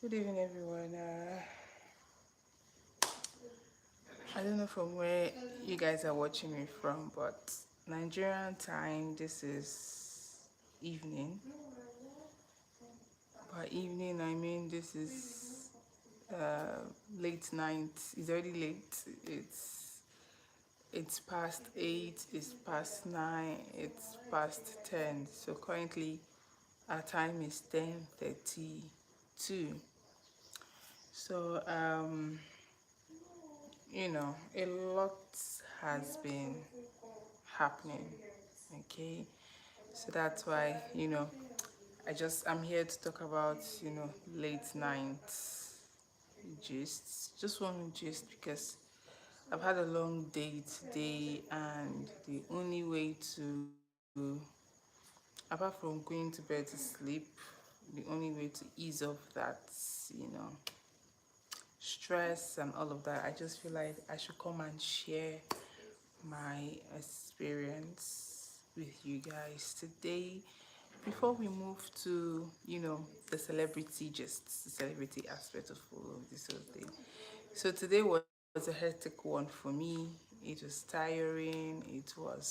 Good evening, everyone. I don't know from where you guys are watching me from, but Nigerian time, this is evening. By evening, I mean this is late night. It's already late. It's past 8. It's past 9. It's past 10. So currently, our time is 10:32. So a lot has been happening. Okay, so that's why I'm here to talk about late night gists. Just one gist because I've had a long day today, and the only way to, apart from going to bed to sleep, the only way to ease off that you know stress and all of that, I just feel like I should come and share my experience with you guys today before we move to the celebrity, just the celebrity aspect of all of this whole thing. So today was a hectic one for me. It was tiring, it was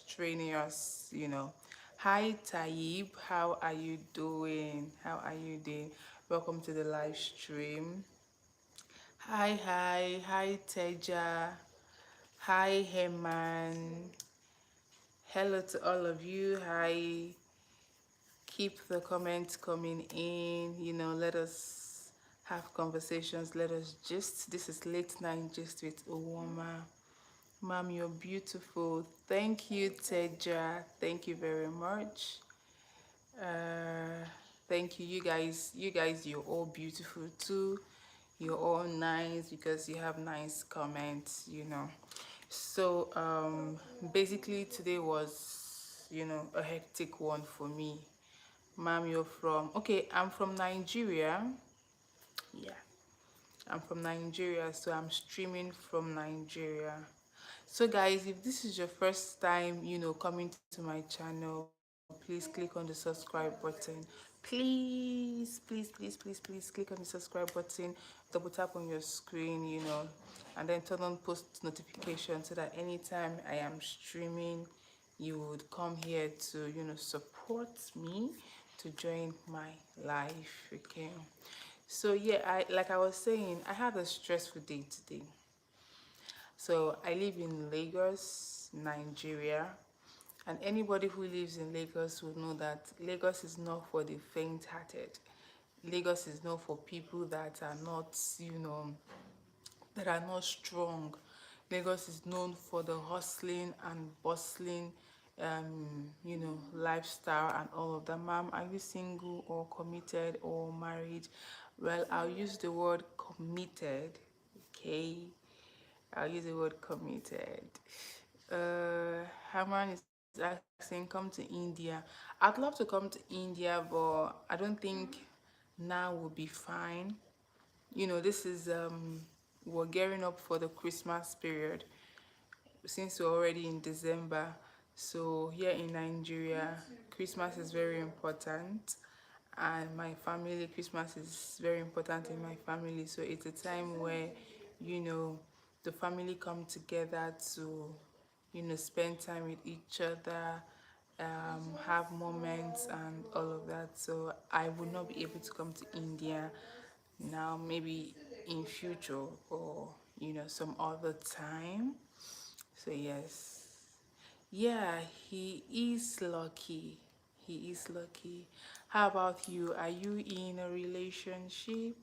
strenuous. Hi Taib, how are you doing? Welcome to the live stream. Hi Teja. Hi Heman. Hello to all of you. Hi. Keep the comments coming in. Let us have conversations. Let us gist. This is Late Night Gist with Owoma. Mom, you're beautiful. Thank you, Teja. Thank you very much. Uh, Thank you, you guys. You guys, you're all beautiful too. You're all nice because you have nice comments. So basically today was a hectic one for me. Ma'am, you're from, okay, I'm from Nigeria. Yeah, I'm from Nigeria, so I'm streaming from Nigeria. So guys, if this is your first time coming to my channel, please click on the subscribe button. Please click on the subscribe button, double tap on your screen, and then turn on post notification so that anytime I am streaming, you would come here to support me, to join my life. Okay, so yeah, I was saying, I had a stressful day today. So I live in Lagos, Nigeria, and anybody who lives in Lagos will know that Lagos is not for the faint-hearted. Lagos is not for people that are not, strong. Lagos is known for the hustling and bustling, lifestyle and all of that. Ma'am, are you single or committed or married? Well, I'll use the word committed. Okay, I'll use the word committed. Haman is asking, come to India. I'd love to come to India, but I don't think now will be fine. This is we're gearing up for the Christmas period since we're already in December. So here in Nigeria, Christmas is very important, and my family, Christmas is very important in my family. So it's a time where you know the family come together to spend time with each other, have moments and all of that. So I would not be able to come to India now, maybe in future, or some other time. So yes, yeah, he is lucky. He is lucky. How about you? Are you in a relationship?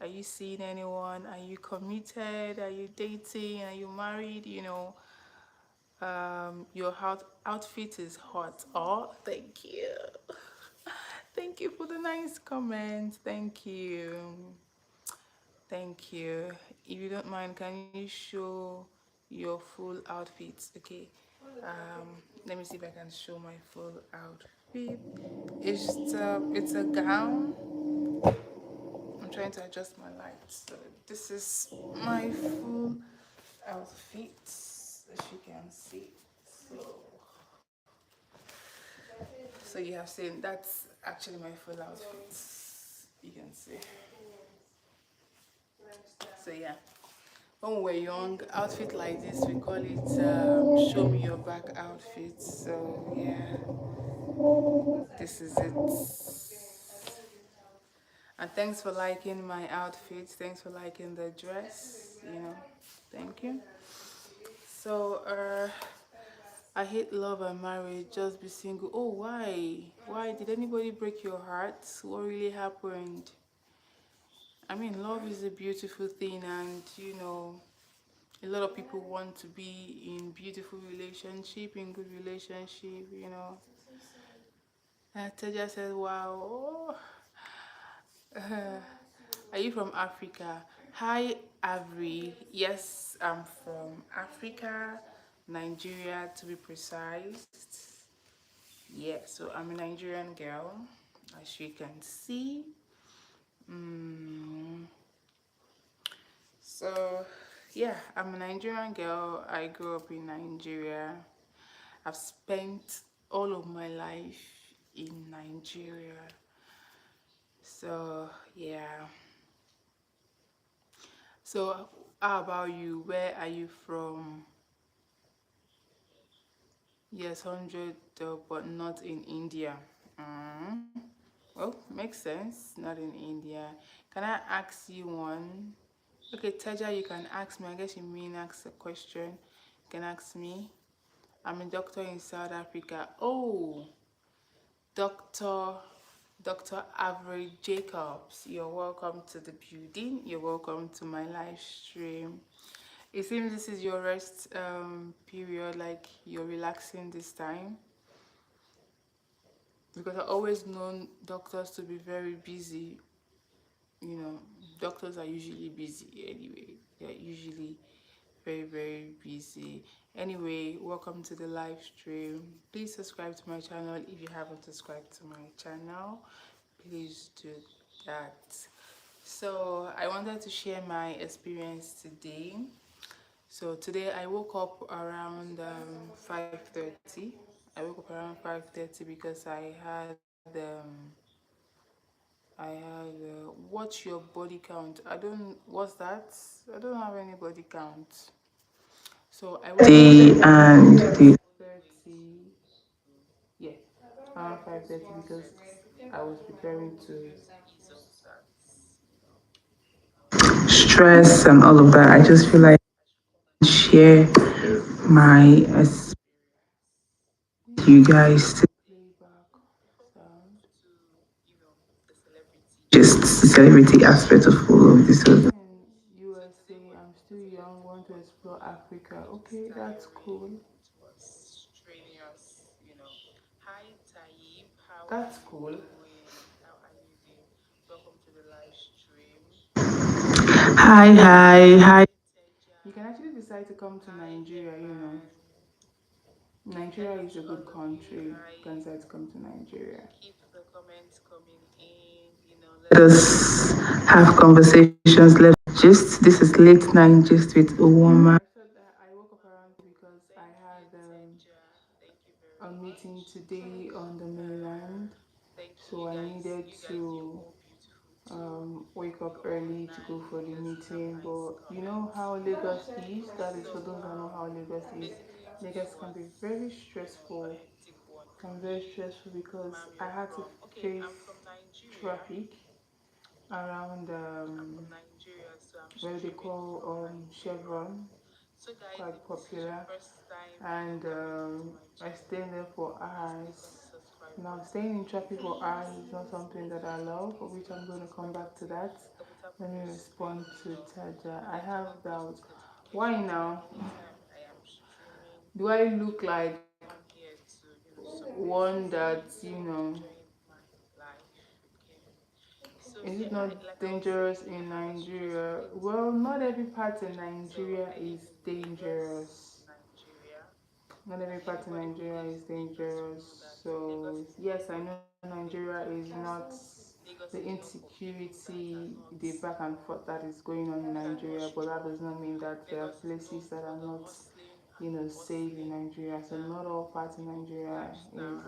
Are you seeing anyone? Are you committed? Are you dating? Are you married? Your outfit is hot. Oh, thank you. Thank you for the nice comments. Thank you. Thank you. If you don't mind, can you show your full outfit? Okay. Let me see if I can show my full outfit. It's a gown. I'm trying to adjust my lights. So this is my full outfit, as you can see. So, so you have seen that's actually my full outfit. You can see. So yeah, when we were young, outfit like this, we call it show me your back outfit. So yeah, this is it. And thanks for liking my outfit. Thanks for liking the dress. Thank you. So I hate love and marriage. Just be single. Oh, why? Why did anybody break your heart? What really happened? I mean, love is a beautiful thing, and a lot of people want to be in beautiful relationship, in good relationship. Teja said, "Wow, oh, are you from Africa?" Hi, Avery. Yes, I'm from Africa, Nigeria to be precise. Yeah, so I'm a Nigerian girl, as you can see. Mm, so, yeah, I'm a Nigerian girl. I grew up in Nigeria. I've spent all of my life in Nigeria. So, yeah. So, how about you? Where are you from? Yes, 100, but not in India. Mm. Well, makes sense. Not in India. Can I ask you one? Okay, Teja, you can ask me. I guess you mean ask a question. You can ask me. I'm a doctor in South Africa. Oh, Doctor Avery Jacobs. You're welcome to the building. You're welcome to my live stream. It seems this is your rest period, like you're relaxing this time. Because I always known doctors to be very busy. Doctors are usually busy anyway. They're usually very, very busy. Anyway, welcome to the live stream. Please subscribe to my channel if you haven't subscribed to my channel. Please do that. So I wanted to share my experience today. So today I woke up around 5:30. I woke up around 5:30 because I had what's your body count? What's that? I don't have any body count. So I woke up and the 30, yeah, around 5:30 because I was preparing to stress and all of that. I just feel like share my you guys to playback sound, just the celebrity aspect of all of this. So USA, I'm still young, want to explore Africa. Okay, that's cool. That's cool. Hi, hi, hi. You can actually decide to come to Nigeria. Nigeria is a good country. You can decide to come to Nigeria. Let us have conversations. Let's gist. This is late night gist with a woman. I woke up around because I had a meeting today on the mainland, so I needed to wake up early to go for the meeting. But you know how Lagos is. That is for those that know how Lagos is. Lagos can be very stressful. Can be very stressful because I had to face traffic around where they call Chevron, quite popular, and I stayed there for hours. Now, staying in traffic for hours is not something that I love, for which I'm going to come back to that. Let me respond to Taja. I have doubt. Why now? Do I look like one that, is it not dangerous in Nigeria? Well, not every part in Nigeria is dangerous. Not every part in Nigeria is dangerous. So, yes, I know Nigeria is not the insecurity, the back and forth that is going on in Nigeria, but that does not mean that there are places that are not, safe in Nigeria. So, not all parts in Nigeria is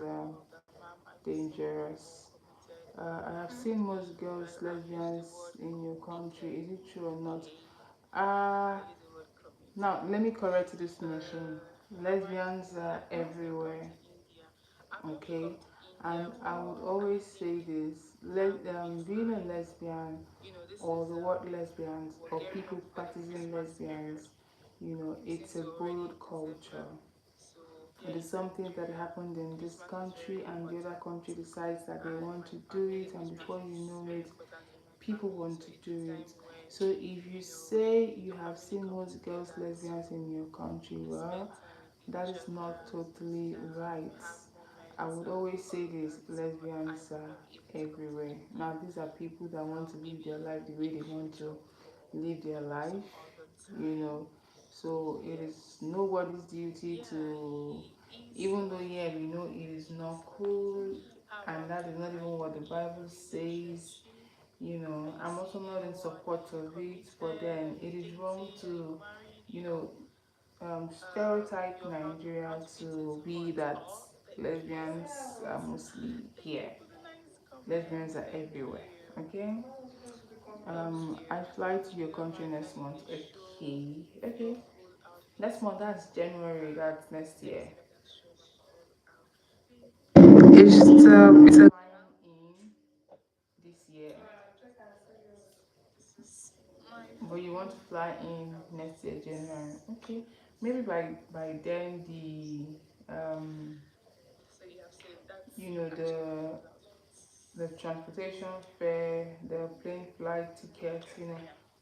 dangerous. I have seen most girls lesbians in your country. Is it true or not? Uh, Now let me correct this notion. Lesbians are everywhere, okay? And I would always say this: being a lesbian, or the word lesbians, or people practicing lesbians, it's a borrowed culture. It is something that happened in this country, and the other country decides that they want to do it, and before you know it, people want to do it. So if you say you have seen most girls lesbians in your country, well, that is not totally right. I would always say this: lesbians are everywhere. Now, these are people that want to live their life the way they want to live their life, you know. So it is nobody's duty to, even though, yeah, we know it is not cool, and that is not even what the Bible says. I'm also not in support of it, but then it is wrong to, you know, stereotype Nigeria to be that lesbians are mostly here. Lesbians are everywhere. Okay. I fly to your country next month. Okay. Okay. Next month, that's January. That's next year. It's flying in this year, but you want to fly in next year January. Okay. Maybe by then the transportation fare, the plane flight tickets,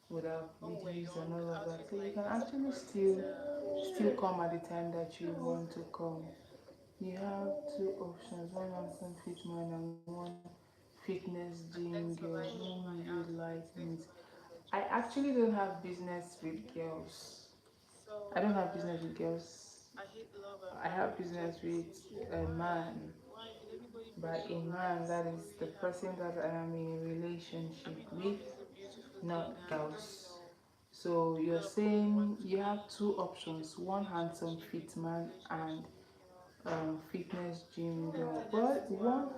would have reduced and all of that. So you can actually still come at the time that you want to come. You have two options: one handsome fit man and one fitness gym girl whom you like meet. I actually don't have business with girls. I don't have business with girls. I have business with a man. By a man, that is the person that I am in a relationship with, not girls. So you're saying you have two options: one handsome fit man and fitness gym girl. Well,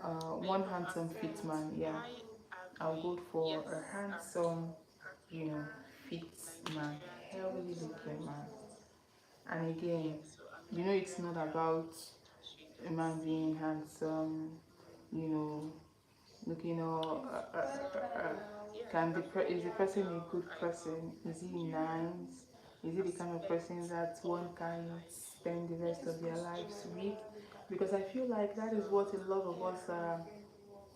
uh, one handsome fit man. Yeah, I'll go for a handsome, fit man, healthy looking man. And again, it's not about a man being handsome, you know, looking all. Is the person a good person? Is he nice? Is he the kind of person that one can spend the rest of their lives with? Because I feel like that is what a lot of us are,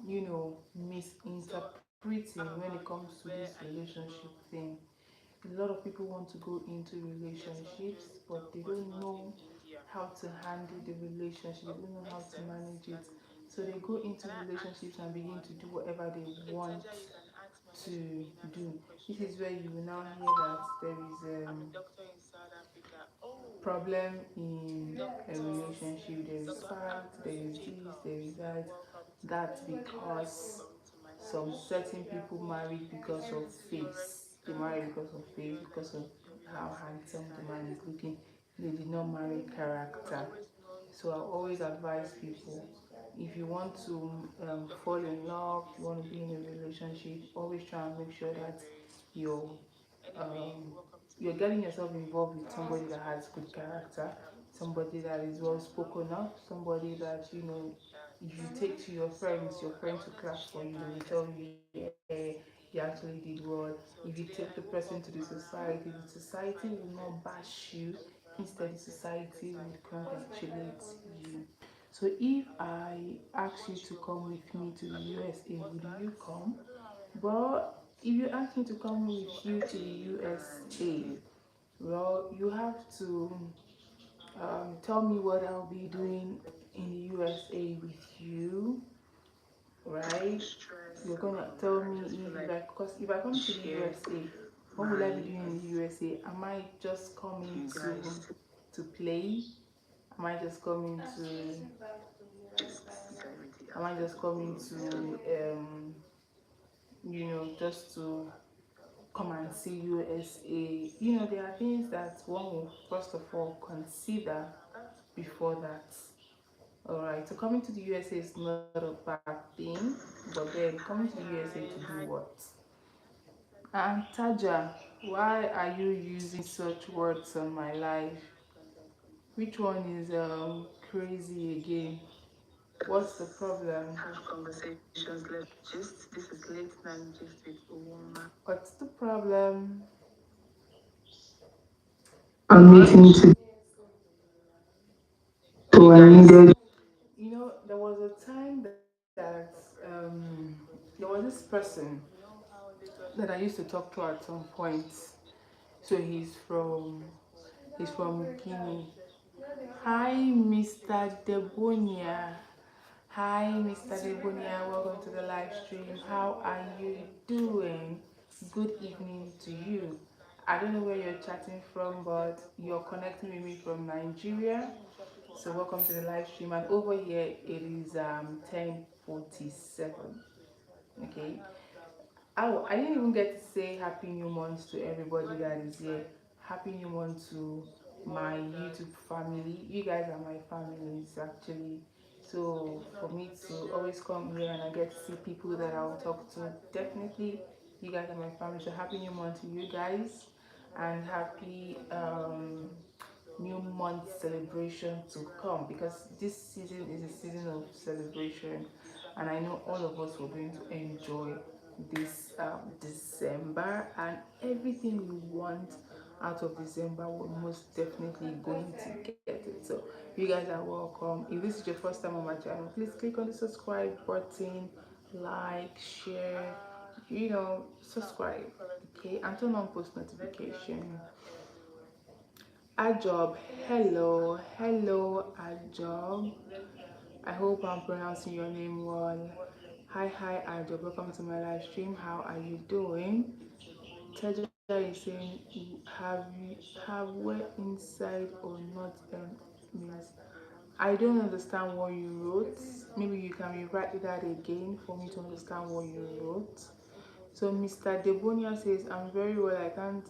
misinterpreting when it comes to this relationship thing. A lot of people want to go into relationships, but they don't know how to handle the relationship, they don't know how to manage it. So they go into relationships and begin to do whatever they want to do. This is where you will now hear that there is problem in a relationship, there is fight, there is this, there is that. That's because some certain people married because of face. They married because of face, because of how handsome the man is looking. They did not marry character. So I always advise people, if you want to fall in love, you want to be in a relationship, always try and make sure that you're um, you're getting yourself involved with somebody that has good character, somebody that is well spoken up, somebody that if you take to your friends will clap for you, they will tell you, yeah, you actually did well. If you take the person to the society will not bash you, instead the society will congratulate you. So if I ask you to come with me to the USA, would you come? But if you ask me to come with you to the USA, well, you have to tell me what I'll be doing in the USA with you, right? You're gonna tell me because if I come to the USA, what will I be doing in the USA? Am I just coming to play? Am I just coming to am I just coming to just to come and see USA? There are things that one will first of all consider before that. All right. right? So coming to the USA is not a bad thing, but then coming to the USA to do what? And Taja, why are you using such words on my life? Which one is crazy again? What's the problem? Have conversations, let's gist. This is late night gist with Uwoma. What's the problem? I'm meeting to you guys. There was a time that there was this person that I used to talk to at some point. So he's from Guinea. Hi, Mr. Debonia. Hi, Mr. Debonia. Welcome to the live stream. How are you doing? Good evening to you. I don't know where you're chatting from, but you're connecting with me from Nigeria. So welcome to the live stream. And over here it is 10:47. Okay. Oh, I didn't even get to say Happy New Month to everybody that is here. Happy New Month to my YouTube family. You guys are my families actually. So for me to always come here and I get to see people that I'll talk to, definitely you guys are my family. So Happy New Month to you guys, and happy new month celebration to come, because this season is a season of celebration, and I know all of us were going to enjoy this December, and everything we want out of December we're most definitely going to get it. So you guys are welcome. If this is your first time on my channel, please click on the subscribe button, like, share, subscribe, okay, and turn on post notification. Ajob, hello Ajob. I hope I'm pronouncing your name well. Hi Ajob, welcome to my live stream. How are you doing? Taja is saying, have we inside or not means. I don't understand what you wrote. Maybe you can rewrite that again for me to understand what you wrote. So Mr. Debonia says, I'm very well, I can't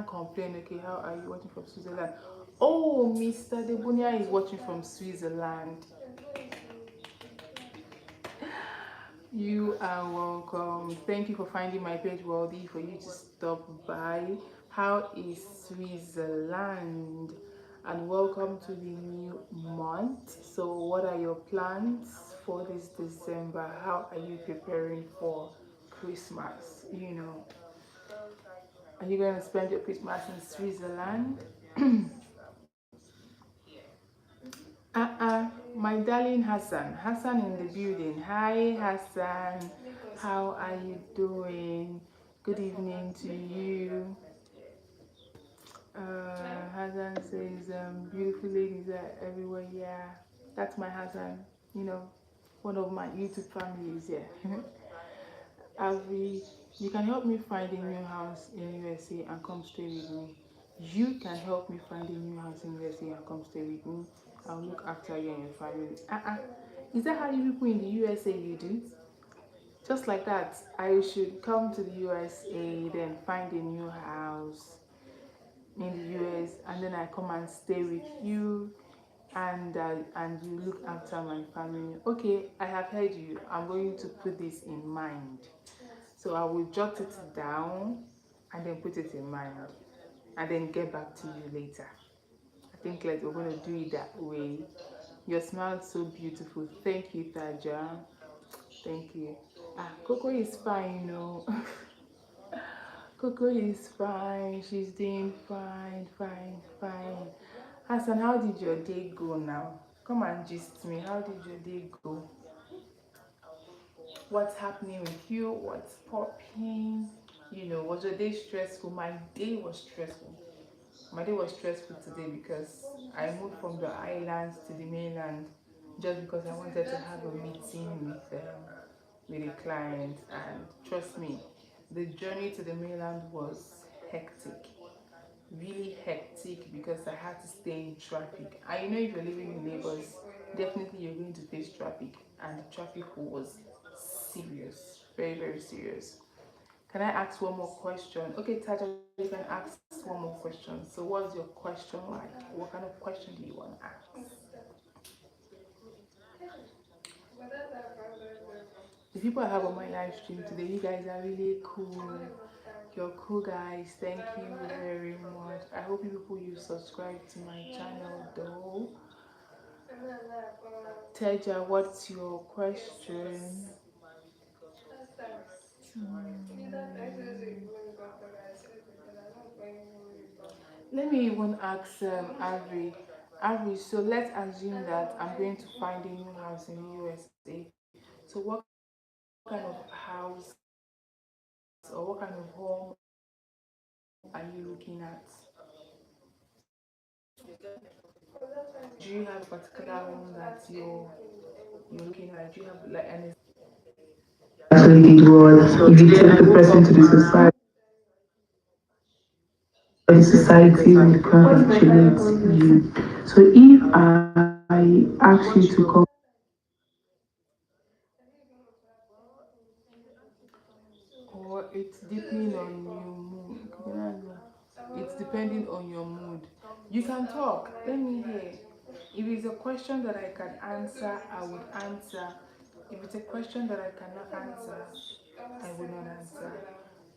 complain. Okay, how are you watching from Switzerland? Oh, Mr. Debonia is watching from Switzerland. You are welcome. Thank you for finding my page worthy for you to stop by. How is Switzerland? And welcome to the new month. So what are your plans for this December? How are you preparing for Christmas? Are you going to spend your Christmas in Switzerland? My darling Hassan. Hassan in the building. Hi Hassan. How are you doing? Good evening to you. Hassan says, beautiful ladies are everywhere. Yeah, that's my Hassan. One of my YouTube families. Yeah. Avi, you can help me find a new house in USA and come stay with me. You can help me find a new house in USA and come stay with me. I'll look after you and your family. Is that how you people in the USA you do? Just like that, I should come to the USA, then find a new house in the US, and then I come and stay with you, and you look after my family. Okay, I have heard you. I'm going to put this in mind. So I will jot it down and then put it in mind and then get back to you later. I think like we're going to do it that way. Your smile is so beautiful. Thank you, Taja. Thank you. Coco is fine. Coco is fine. She's doing fine. Hassan, how did your day go now? Come and gist me. How did your day go? What's happening with you? What's popping? Was your day stressful? My day was stressful. My day was stressful today because I moved from the islands to the mainland just because I wanted to have a meeting with a client, and trust me, the journey to the mainland was hectic, really hectic, because I had to stay in traffic. And if you're living in Lagos, definitely you're going to face traffic, and the traffic was serious, very serious. Can I ask one more question? Okay, Taja, you can ask one more question. So what's your question like? What kind of question do you want to ask? The people I have on my live stream today, you guys are really cool. You're cool guys. Thank you very much. I hope you people you subscribe to my channel though. Teja, what's your question? Let me even ask Avi. Avi, so let's assume that I'm going to find a new house in the USA. So what kind of house or what kind of home are you looking at? Do you have a particular home that you're looking at? Do you have like an actually did was if you take the person to the society will congratulate you. So if I ask you to come, or it's depending on your mood? It's depending on your mood. You can talk. Let me hear. If it's a question that I can answer, I would answer. If it's a question that I cannot answer, I will not answer.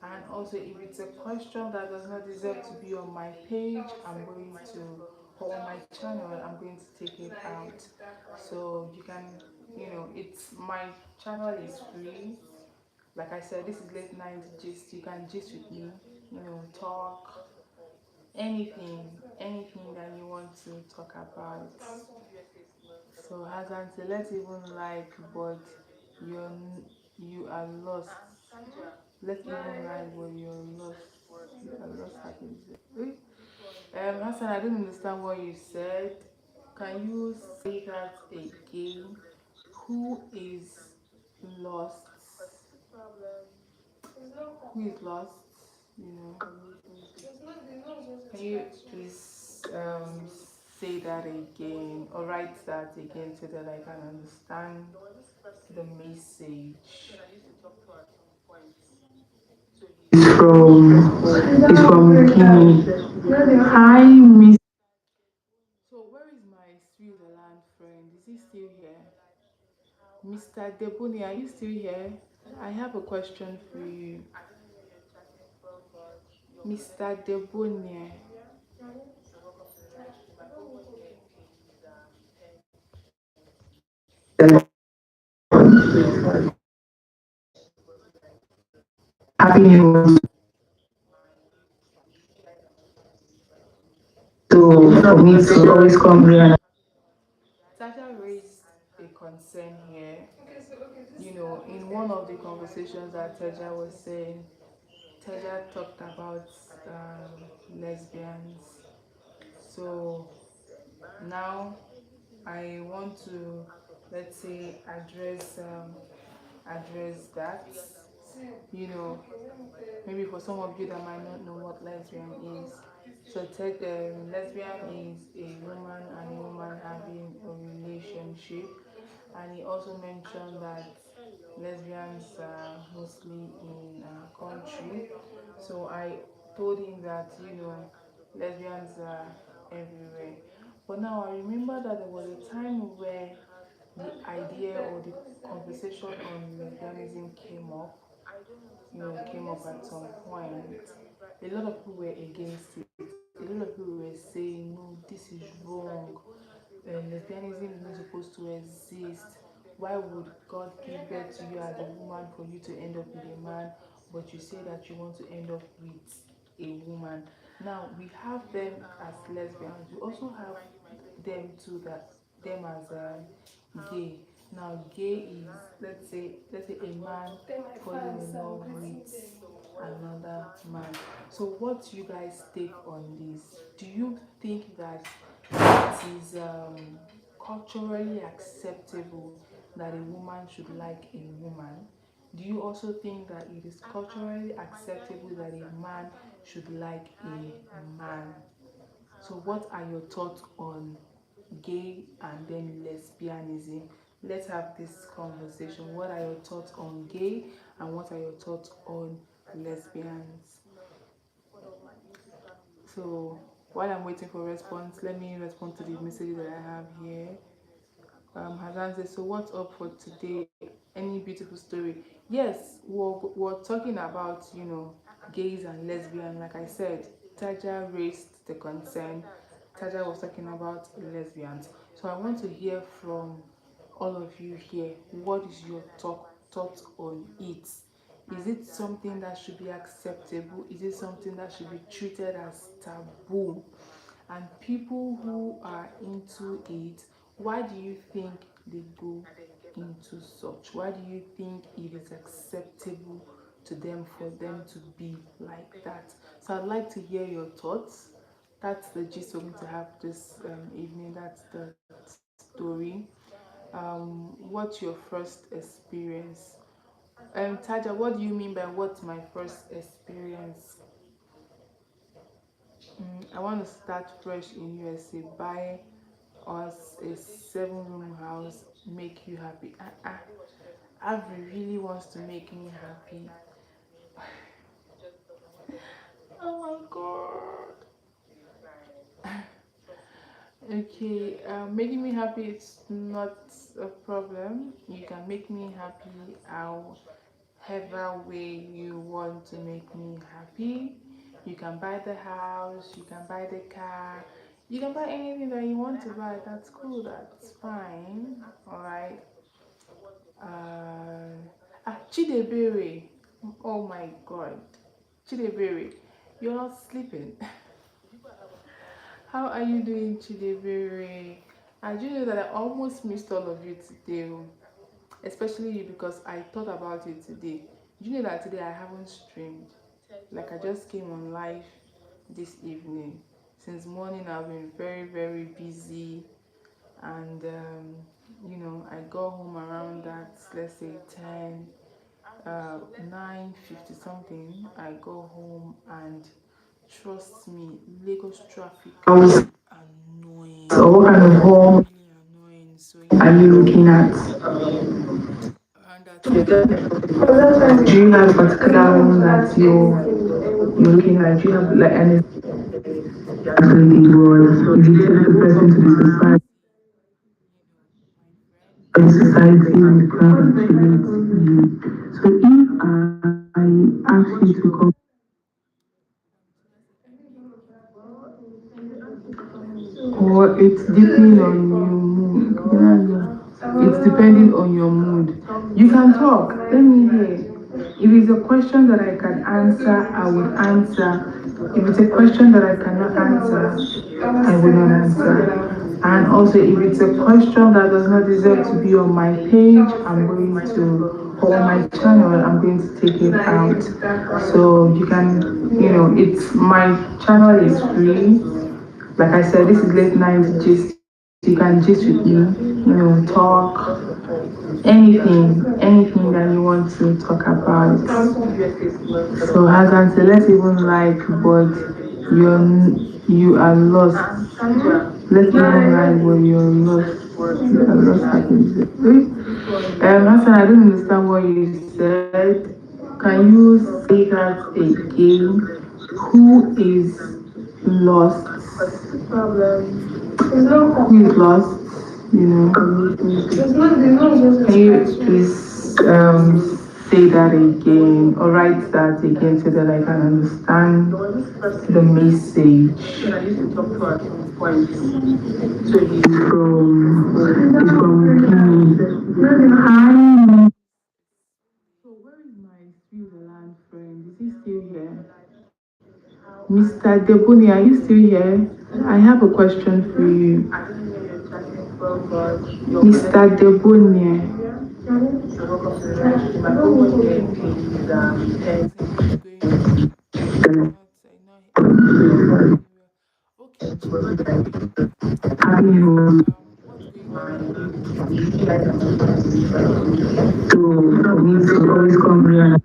And also, if it's a question that does not deserve to be on my page, I'm going to, or on my channel, I'm going to take it out. So you can, it's my channel is free. Like I said, this is late night gist. You can gist with me, talk anything that you want to talk about. So Hazan, let's even like, but you're you are lost. Let's even like, but you're lost. You are lost happiness. Hassan, I don't understand what you said. Can you say that again? Who is lost? Who is lost? You know, can you please say that again or write that again so that I can understand the message? is from Guinea. Hi, Miss. So where is my Switzerland friend? Is he still here? Mr. Deboni, are you still here? I have a question for you. Mr. Deboni, Happy New Year. So for me to always come here and Tasha raised a concern here. In one of the conversations that Teja was saying, Teja talked about lesbians. So now I want to, let's say, address that. You know, maybe for some of you that might not know what lesbian is. So lesbian is a woman and a woman having a relationship, and he also mentioned that lesbians are mostly in our country. So I told him that lesbians are everywhere. But now I remember that there was a time where the idea or the conversation on lesbianism came up at some point. A lot of people were against it. A lot of people were saying, no, this is wrong. Lesbianism is not supposed to exist. Why would God give birth to you as a woman for you to end up with a man, but you say that you want to end up with a woman? Now we have them as lesbians. We also have them too that them as gay. Now gay is let's say a man falling in love with another man. So what you guys take on this? Do you think that it is culturally acceptable that a woman should like a woman? Do you also think that it is culturally acceptable that a man should like a man? So what are your thoughts on gay and then lesbianism? Let's have this conversation. What are your thoughts on gay and what are your thoughts on lesbians? So while I'm waiting for response, let me respond to the message that I have here. Hazan says, so what's up for today? any beautiful story. Yes, we're talking about, gays and lesbian. Like I said, Taja raised the concern. Taja was talking about lesbians. So I want to hear from all of you here. What is your thought on it? Is it something that should be acceptable? Is it something that should be treated as taboo? And people who are into it, why do you think they go into such? Why do you think it is acceptable to them for them to be like that? So I'd like to hear your thoughts. That's the gist we're going to have this evening. That's the story. What's your first experience? Taja, what do you mean by what's my first experience? I want to start fresh in USA. Buy us a 7 room house, make you happy. Avril really wants to make me happy. Oh my god. Okay, making me happy, it's not a problem. You can make me happy however way you want to make me happy. You can buy the house, you can buy the car, you can buy anything that you want to buy. That's cool, that's fine. Alright. Chidebere. Oh my god. Chidebere, you're not sleeping. How are you doing, Chidebere? I do know that I almost missed all of you today, especially you, because I thought about it today. Do you know that today I haven't streamed? Like, I just came on live this evening. Since morning I've been very, very busy, and I got home around that, let's say 10, 9:50 something. I go home, and trust me, Lagos traffic is annoying. So what kind of home Really annoying. So are yeah, you looking at? around that time. Do you have a particular home that you're looking at? Do you have like any actually it was if you take the person to the society, the society will congratulate you. So if I ask you to come, or it's depending on your mood. It's depending on your mood. You can talk. Let me hear. If it's a question that I can answer, I would answer. If it's a question that I cannot answer, I will not answer. And also, if it's a question that does not deserve to be on my page, I'm going to, or on my channel, I'm going to take it out. So you can, it's my channel is free. Like I said, this is late night gist. You can gist with me, talk, anything that you want to talk about. So Hassan, say let's even like, but you are lost. Let's even like, but you're lost. You are lost. Hassan, I don't understand what you said. Can you say that again? Who is lost? Who is lost? Can you please say that again or write that again so that I can understand the message? From Hi. So where is my Switzerland friend? Is he still here? Mr. Deboni, are you still here? I have a question for you. Mr. Deboni. Okay, Chidebere, what's going on with you?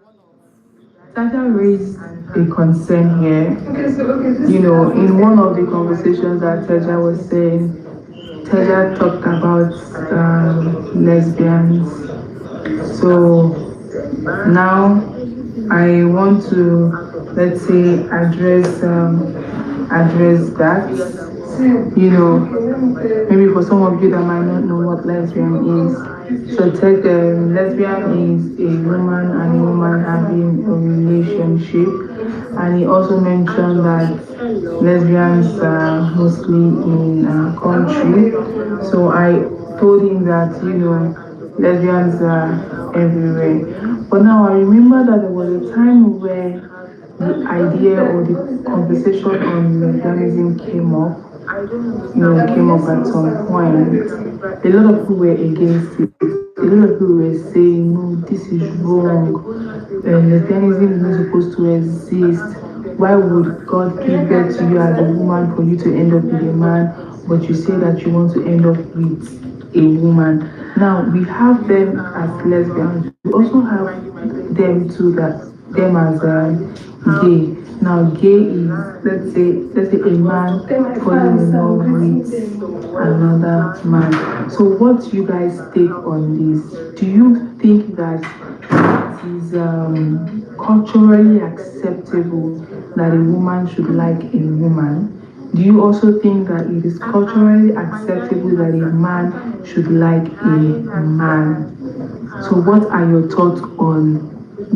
Tata raised a concern here. In one of the conversations that Teja was saying, Teja talked about lesbians. So now I want to, let's say, address that. You know, maybe for some of you that might not know what lesbian is. So, lesbian is a woman and a woman having a relationship. And he also mentioned that lesbians are mostly in our country. So, I told him that, lesbians are everywhere. But now I remember that there was a time where the idea or the conversation on lesbianism came up at some point. A lot of people were against it. A lot of people were saying, no, this is wrong. Lesbianism is not supposed to exist. Why would God give birth to you as a woman for you to end up with a man, but you say that you want to end up with a woman? Now we have them as lesbians. We also have them too, that them as gay. Now gay is, let's say a man falling in love with another man. So what do you guys take on this? Do you think that it is culturally acceptable that a woman should like a woman? Do you also think that it is culturally acceptable that a man should like a man? So, what are your thoughts on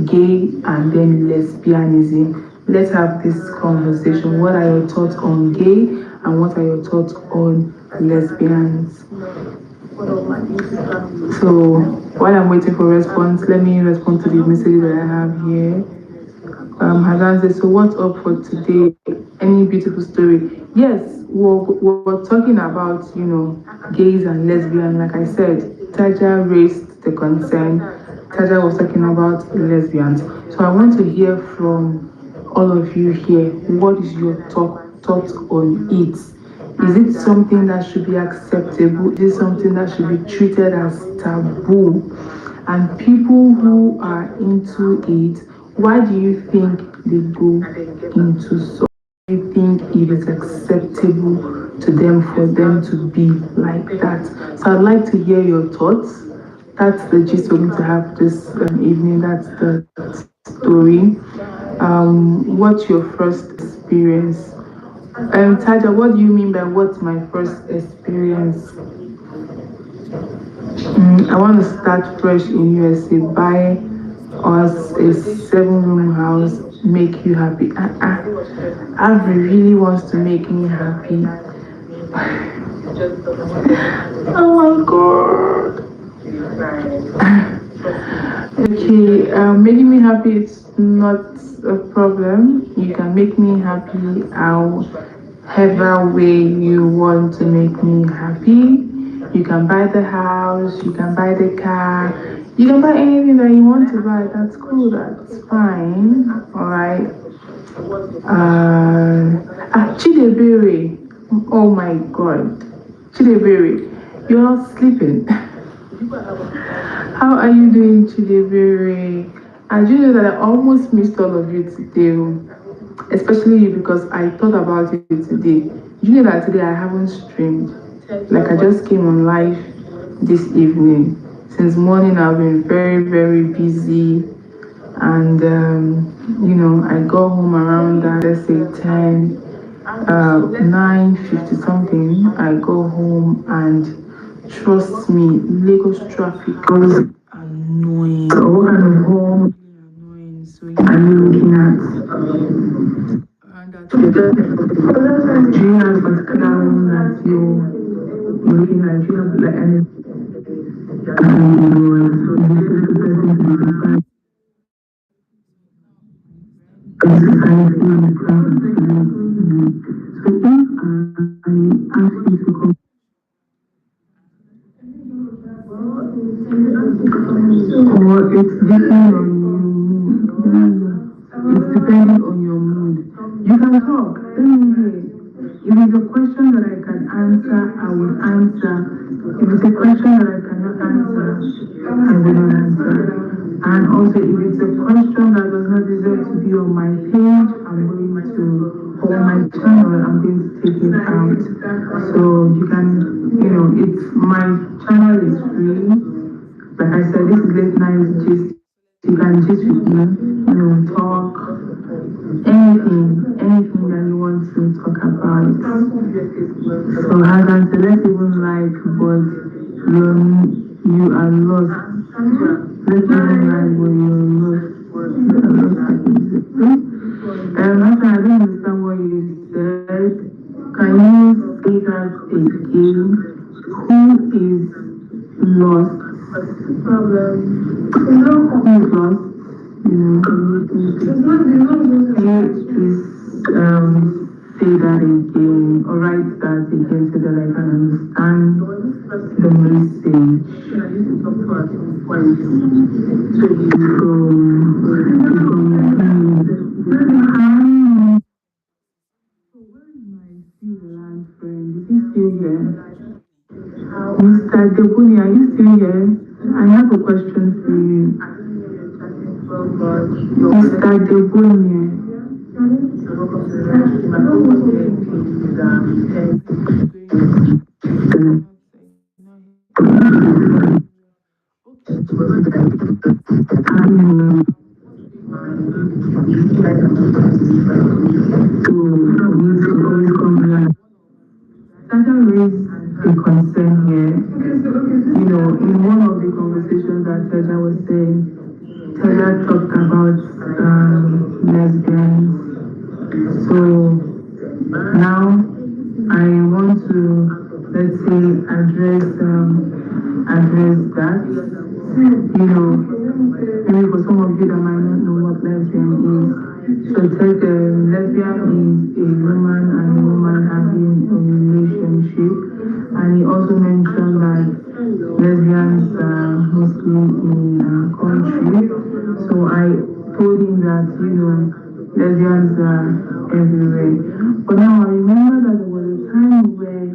gay and then lesbianism? Let's have this conversation. What are your thoughts on gay and what are your thoughts on lesbians? So, while I'm waiting for response, let me respond to the message that I have here. Hazan says, so what's up for today? Any beautiful story? Yes, we're talking about, gays and lesbian. Like I said, Taja raised the concern. Taja was talking about lesbians. So I want to hear from all of you here. What is your thoughts on it? Is it something that should be acceptable? Is it something that should be treated as taboo? And people who are into it, why do you think they go into so? I think it is acceptable to them for them to be like that. So I'd like to hear your thoughts. That's the gist we're going to have this evening. That's the story. What's your first experience? Taja, what do you mean by what's my first experience? I want to start fresh in USA. Buy us a 7-room house, make you happy. Avi really wants to make me happy. Oh my god. Okay, making me happy is not a problem. You can make me happy however way you want to make me happy. You can buy the house, you can buy the car, you can buy anything that you want to buy. That's cool, that's fine. Alright. Chidebere. Oh my god. Chidebere, you're not sleeping. How are you doing, Chidebere? And you know that I almost missed all of you today, especially you, because I thought about it today. You know that today I haven't streamed. Like I just came on live this evening. Since morning I've been very, very busy, and I go home around let's say 10, 9:50 something. I go home, and trust me, Lagos traffic was annoying. So what kind of home? Annoying. So are you looking at? And that's do you have a particular room that you're looking at? Do you have like any? Or it's depending on you. It's depending on your mood. You can talk. Let me hear. If it's a question that I can answer, I will answer. If it's a question that I cannot answer, I will not answer. And also, if it's a question that does not deserve to be on my page, I'm going to, or on my channel, I'm going to take it out. So you can, it's my channel is free. Like I said, this is late night gist. You can gist with me, talk, anything that you want to talk about. So I can select even like, but you are lost. Let's even like when you're lost. After I don't understand what you said. Can you say that again? Who is lost? Who is lost? Please say that again or write that again so that I can understand the message. So where is my Finland friend? Is he still here? Mr. Debuni, are you still here? I have a question for you. Mr. Debuni. Sasha raised a concern here. In one of the conversations that Sasha was saying, Sasha talked about lesbians. So now I want to, let's say, address that. Maybe for some of you that might not know what lesbian is. So lesbian is a woman and a woman having a relationship. And he also mentioned that lesbians are mostly in our country. So I told him that, lesbians are everywhere. But now I remember that there was a time where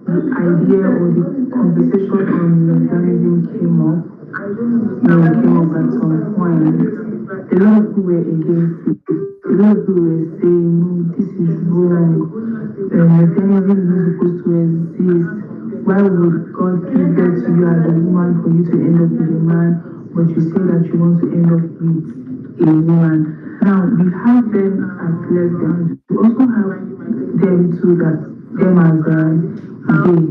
the idea or the conversation on lesbianism came up. Came up at some point. A lot of people were against it. A lot of people were saying, no, this is wrong. Lesbianism is not supposed to exist. Why would God give birth to you as a woman for you to end up with a man, but you say that you want to end up with a woman? Now, we have them as lesbians. We also have them too, them as gay.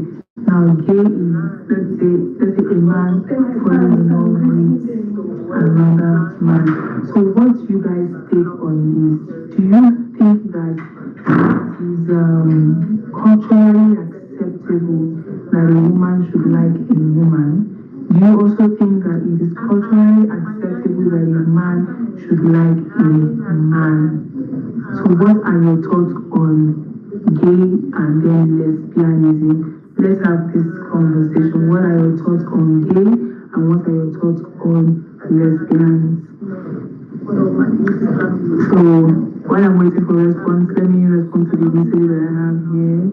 Now, gay is, let's say a man falling in love with another man. So what do you guys take on this? Do you think that it is culturally acceptable that a woman should like a woman? Do you also think that it is culturally acceptable that a man should like a man? So what are your thoughts on gay and then lesbianism? Let's have this conversation. What are your thoughts on gay and what are your thoughts on lesbians? So while I'm waiting for response, let me respond to the message that I have here.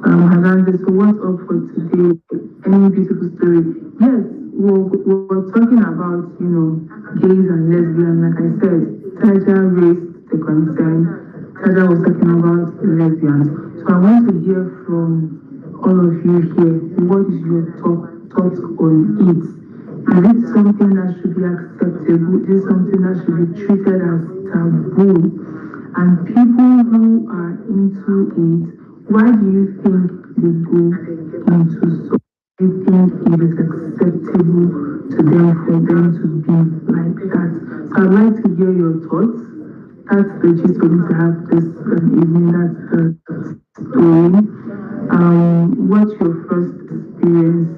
Hazan says, so what's up for today? Any beautiful story? Yes, we're talking about, gays and lesbians. Like I said, Taja raised the concern. Taja was talking about lesbians. So I want to hear from all of you here. What is your thoughts on it? Is it something that should be acceptable? Is it something that should be treated as taboo? And people who are into it, why do you think they go into so? Do you think it is acceptable to them for them to be like that? So I'd like to hear your thoughts. That's the gist for me to have this evening. That's the story. What's your first experience?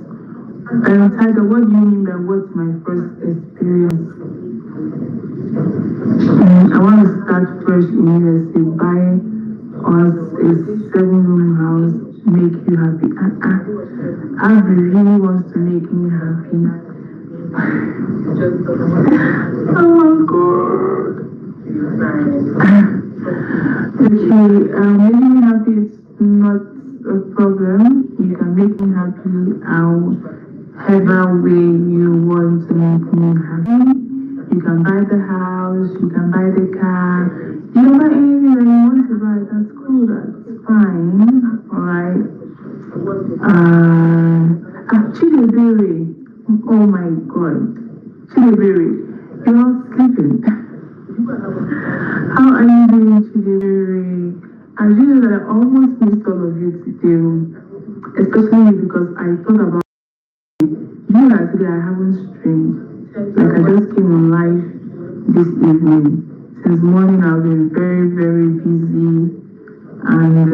Tiger, what do you mean by what's my first experience? I want to start fresh in USA. Buy us a 7-room house, make you happy. Abby really wants to make me happy. Oh my God. Okay, making me happy is not a problem. You can make me happy however way you want to make me happy. You can buy the house, you can buy the car, you can buy anything that you want to buy. That's cool, that's fine. Alright. Chidebere. Oh my God. Chidebere, you're sleeping. How are you doing today? I do know that I almost missed all of you today, especially because I thought about you know that today I haven't streamed. Like I just came on live this evening. Since morning I've been very, very busy. And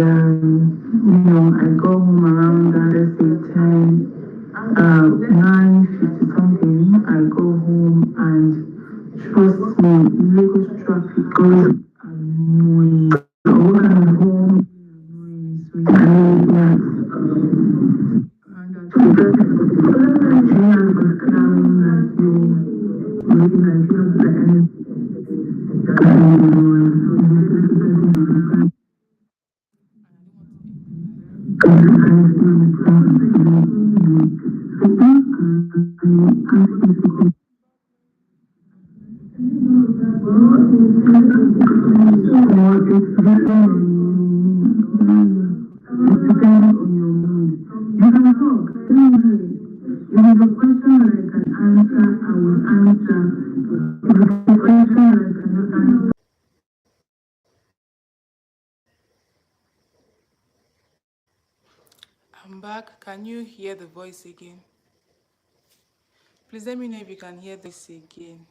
I go home around let's say 9:50 something. I go home and trust me, Lagos traffic is annoying. I work at home, annoying. So yeah, and I forget Nigerians was clowning as you maybe Nigerians like depending on your mood. You can talk. If it's a question that I can answer, I will answer. If it's a question that I cannot answer, I'm back. Can you hear the voice again? Please let me know if you can hear this again.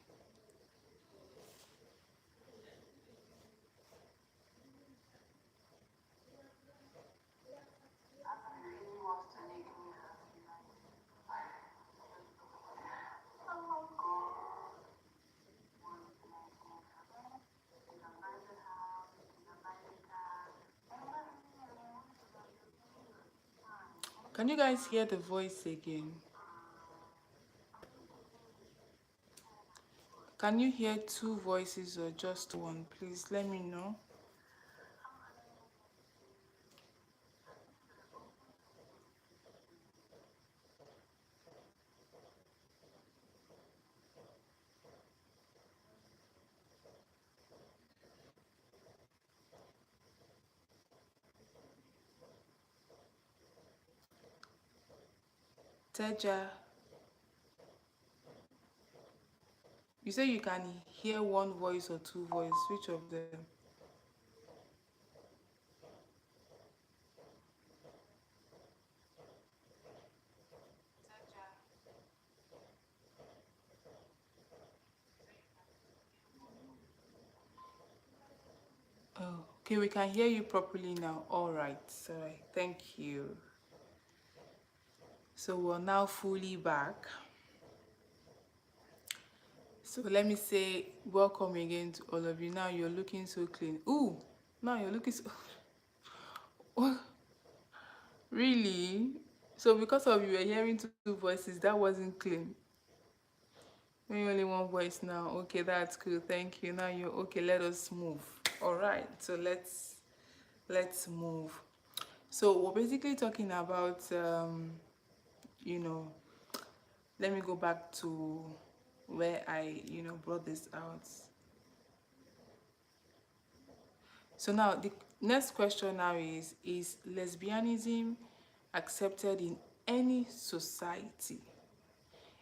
Can you guys hear the voice again? Can you hear two voices or just one? Please let me know. Teja, you say you can hear one voice or two voice. Which of them? Oh, okay, we can hear you properly now. All right, thank you. So we're now fully back. So let me say welcome again to all of you. Now you're looking so clean. Ooh, now you're looking so. Really? So because of you were hearing two voices, that wasn't clean. Maybe only one voice now. Okay, that's cool. Thank you. Now you're okay. Let us move. All right. So let's move. So we're basically talking about you know, let me go back to where I brought this out. So now the next question now is lesbianism accepted in any society?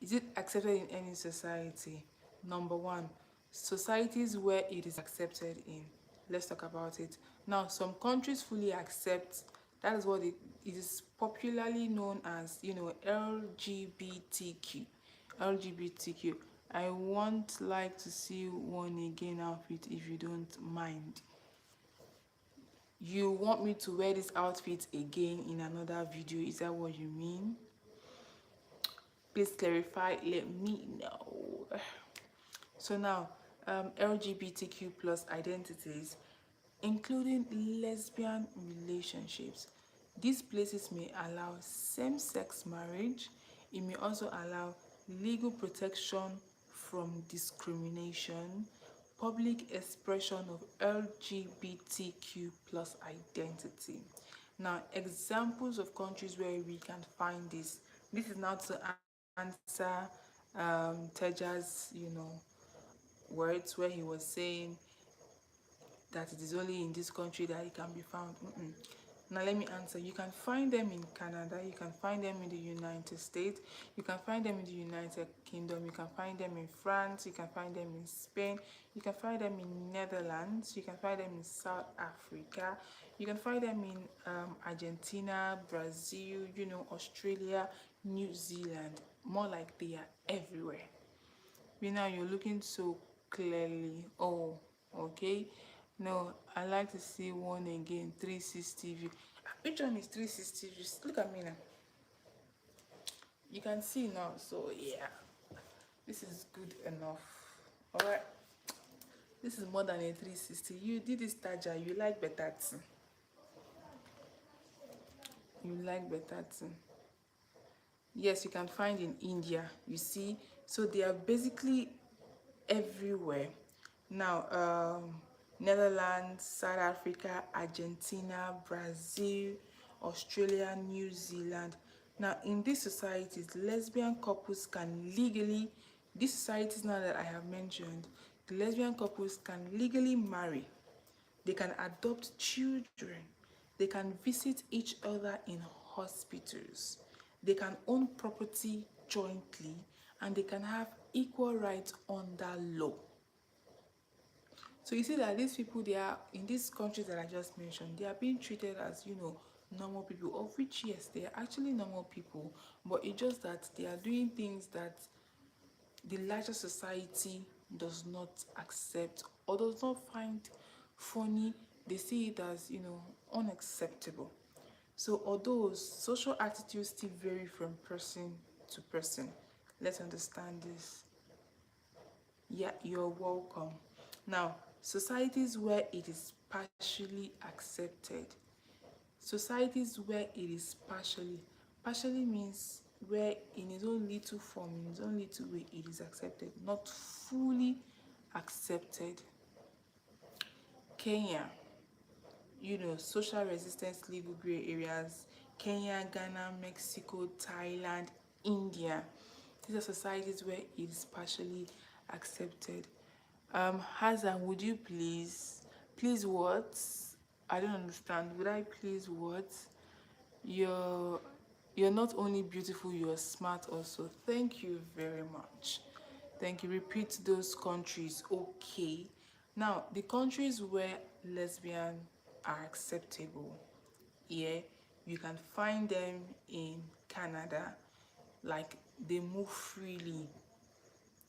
Is it accepted in any society? Number one, societies where it is accepted in. Let's talk about it. Now, some countries fully accept, that is what it is popularly known as, LGBTQ. LGBTQ. I want like to see one again outfit if you don't mind. You want me to wear this outfit again in another video? Is that what you mean? Please clarify, let me know. So now, LGBTQ plus identities, including lesbian relationships. These places may allow same-sex marriage. It may also allow legal protection from discrimination, public expression of LGBTQ plus identity. Now, examples of countries where we can find this. This is not to answer Teja's, words where he was saying that it is only in this country that it can be found. Now let me answer. You can find them in Canada, you can find them in the United States, you can find them in the United Kingdom, you can find them in France, you can find them in Spain, you can find them in Netherlands, you can find them in South Africa, you can find them in Argentina, Brazil, Australia, New Zealand. More like they are everywhere. Now you're looking so clearly. Oh, okay. No, I like to see one again, 360 view. Which one is 360 view? Look at me now. You can see now. So yeah, this is good enough. All right. This is more than a 360. You did this Taja. You like better thing. You like better thing. Yes, you can find in India. You see, so they are basically everywhere. Now, Netherlands, South Africa, Argentina, Brazil, Australia, New Zealand. Now, in these societies, lesbian couples can legally, these societies now that I have mentioned, the lesbian couples can legally marry, they can adopt children, they can visit each other in hospitals, they can own property jointly, and they can have equal rights under law. So you see that these people, they are in these countries that I just mentioned, they are being treated as, normal people, of which, yes, they are actually normal people, but it's just that they are doing things that the larger society does not accept or does not find funny. They see it as, unacceptable. So although social attitudes still vary from person to person, let's understand this. Yeah, you're welcome. Now, societies where it is partially accepted. Societies where it is partially means where in its own little form, in its own little way, it is accepted, not fully accepted. Kenya, social resistance, legal gray areas. Kenya, Ghana, Mexico, Thailand, India. These are societies where it is partially accepted. Hazan, would you please what? I don't understand. Would I please what? You're you're not only beautiful, you're smart also. Thank you very much. Thank you. Repeat those countries. Okay. Now, the countries where lesbian are acceptable, yeah, you can find them in Canada. Like, they move freely,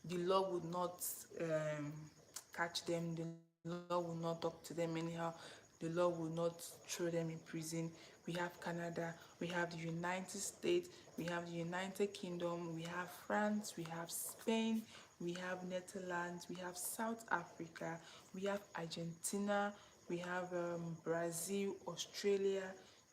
the law would not catch them, the law will not talk to them anyhow, the law will not throw them in prison. We have Canada, we have the United States, we have the United Kingdom, we have France, we have Spain, we have Netherlands, we have South Africa, we have Argentina, we have Brazil, Australia,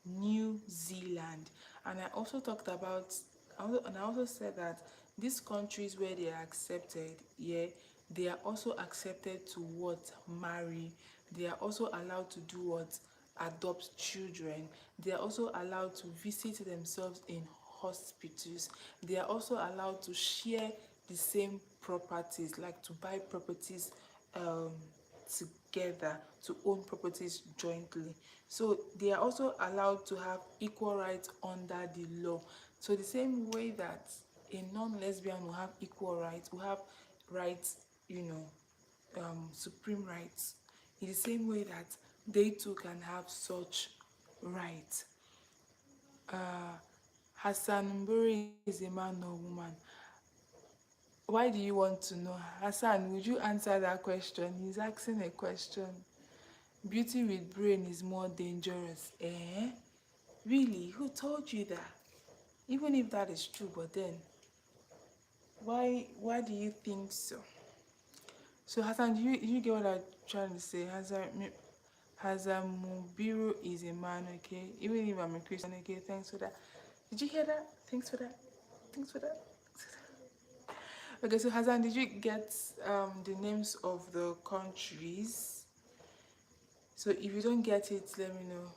New Zealand. And I also talked about, and I also said that these countries where they are accepted, yeah, they are also accepted to what? Marry. They are also allowed to do what? Adopt children. They are also allowed to visit themselves in hospitals. They are also allowed to share the same properties, like to buy properties um together, to own properties jointly. So they are also allowed to have equal rights under the law. So the same way that a non-lesbian will have equal rights, will have rights, supreme rights, in the same way that they too can have such rights. uh Hassan Mburi is a man or woman? Why do you want to know? Hassan, would you answer that question? He's asking a question. Beauty with brain is more dangerous. Eh? Really? Who told you that? Even if that is true, but then why do you think so? So Hassan, do you get what I'm trying to say? Hassan Mubiru is a man, okay? Even if I'm a Christian, okay, thanks for that. Did you hear that? Thanks for that. Thanks for that. Okay, so Hassan, did you get the names of the countries? So if you don't get it, let me know.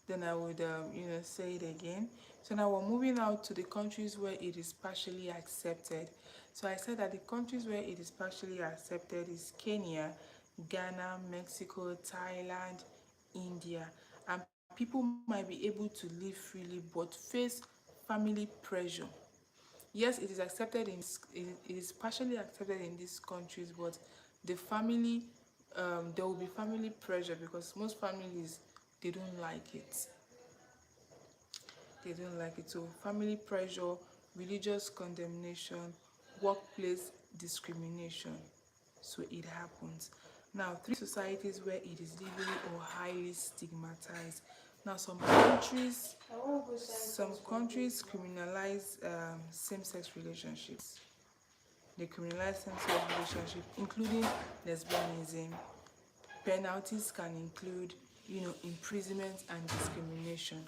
Then I would, say it again. So now we're moving out to the countries where it is partially accepted. So I said that the countries where it is partially accepted is Kenya, Ghana, Mexico, Thailand, India. And people might be able to live freely but face family pressure. Yes, it is accepted in it is partially accepted in these countries, but the family there will be family pressure because most families they don't like it. They don't like it. So family pressure, religious condemnation, workplace discrimination. So it happens. Now, three societies where it is legally or highly stigmatized. Now, some countries criminalize same-sex relationships. They criminalize same-sex relationships, including lesbianism. Penalties can include, imprisonment and discrimination.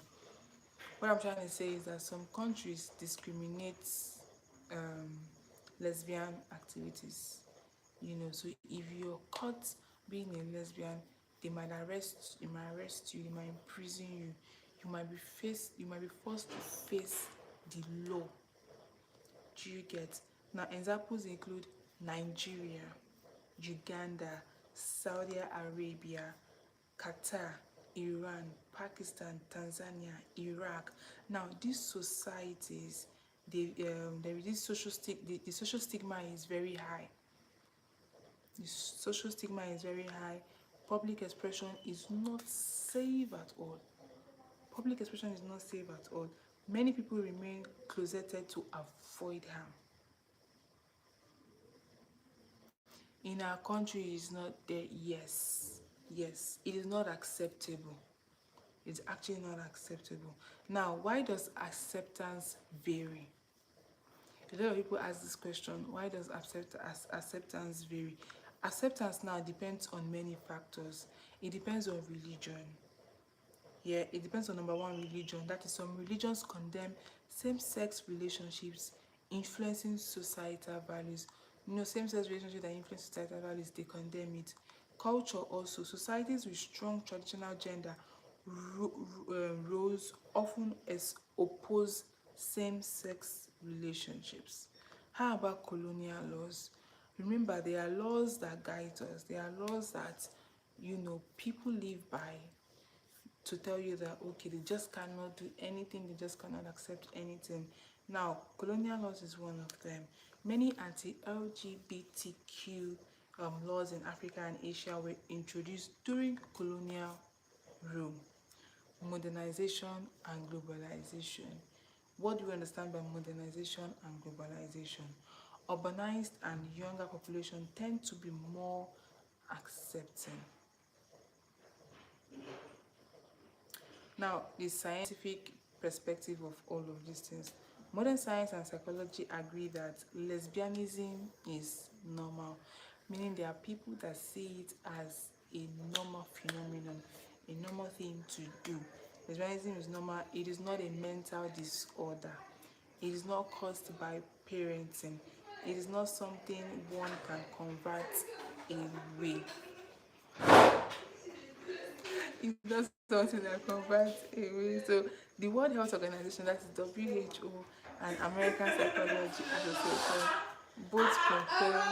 What I'm trying to say is that some countries discriminate um, lesbian activities. So if you're caught being a lesbian, they might arrest you, they might imprison you. You might be forced to face the law. Do you get? Now examples include Nigeria, Uganda, Saudi Arabia, Qatar, Iran, Pakistan, Tanzania, Iraq. Now these societies, there is this the social stigma is very high. The social stigma is very high. Public expression is not safe at all. Public expression is not safe at all. Many people remain closeted to avoid harm. In our country, it is not there. Yes, it is not acceptable. It's actually not acceptable. Now, why does acceptance vary? A lot of people ask this question: why does acceptance vary? Acceptance now depends on many factors. It depends on religion. Yeah, it depends on number one, religion. That is, some religions condemn same-sex relationships, influencing societal values. Same-sex relationships that influence societal values, they condemn it. Culture also. Societies with strong traditional gender roles often oppose same-sex relationships. How about colonial laws? Remember, there are laws that guide us. There are laws that people live by, to tell you that okay, they just cannot do anything, they just cannot accept anything. Now, colonial laws is one of them. Many anti-LGBTQ laws in Africa and Asia were introduced during colonial rule. Modernization and globalization. What do we understand by modernization and globalization? Urbanized and younger population tend to be more accepting. Now, the scientific perspective of all of these things. Modern science and psychology agree that lesbianism is normal, meaning there are people that see it as a normal phenomenon, a normal thing to do. Lesbianism is normal. It is not a mental disorder. It is not caused by parenting. It is not something one can convert away. It's not something that converts away. So the World Health Organization, that is WHO, and American Psychology Association, both confirm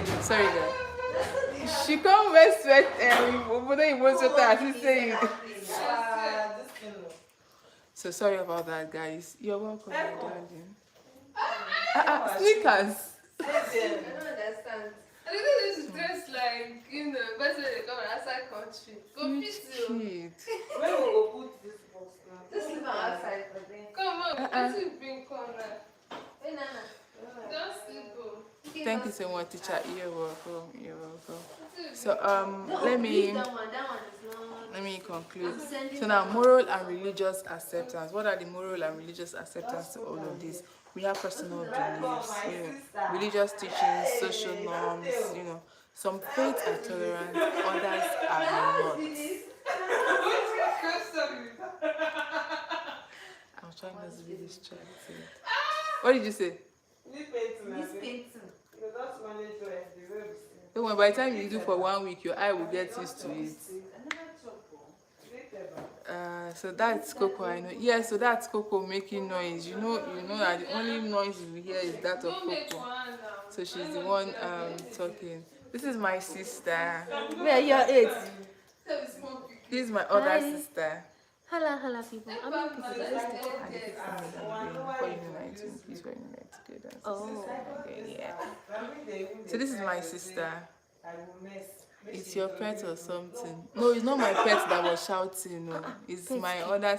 this. Sorry guys. She can't wear sweat but then you want sweater as you say it. So sorry about that, guys. You're welcome, my darling. Sneakers. I don't understand. I think they should dress like, best way they come outside country. Go fit you. Where we go put this box now? Just leave them outside for them. Come on, let's bring corner. Hey, Nana. Just sleep. Thank you so much, teacher. You're welcome. You're welcome. So No, let me that one is not. let me conclude. So now, moral and religious acceptance. What are the moral and religious acceptance to all of this? We have personal beliefs, religious teachings, social norms, some faiths are tolerant, others are not. I'm trying not to be distracted. What did you say? Don't worry, by the time you do for 1 week, your eye will get used to it. So that's Coco, I know. Yeah, so that's Coco making noise. You know that the only noise you hear is that of Coco. So she's the one talking. This is my sister. Where you're 8. This is my other Hi. sister. Hello, people. I'm in people. And this is for uniting. Please for unite together. Oh. Okay, yeah. So this is my sister. It's your pet or something? No, it's not my pet that was shouting. No, it's my other